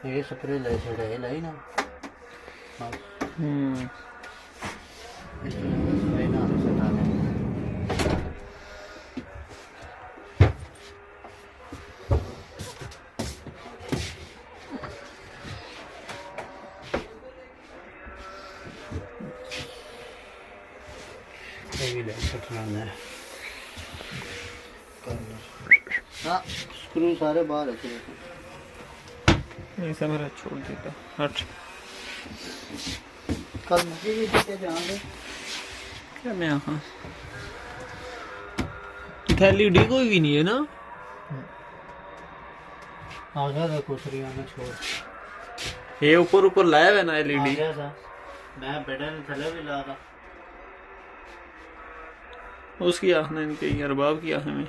ये स्प्रे ले छड़े लाई ना बस इस स्प्रे ना सटा ले ये ले सटना है हाँ स्क्रू सारे बाहर है नहीं सब मेरा छोड़ देता हट कल मुझे भी देते जाएंगे क्या मैं यहाँ एलईडी कोई भी नहीं है ना आ गया था कुसरिया में छोड़ ये ऊपर ऊपर लाया है ना एलईडी मैं बेटे ने थले भी ला था उसकी आँख ने इनके अरबाब की आँख में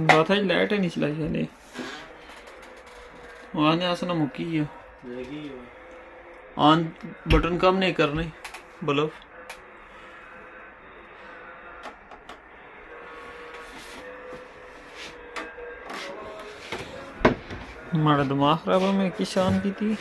बात है लाइट है नहीं चलाई चले वहाँ ने आसना मुक्की है ऑन बटन कम नहीं करने बल्ब हमारा दिमाग खराब है मैं किस शान की थी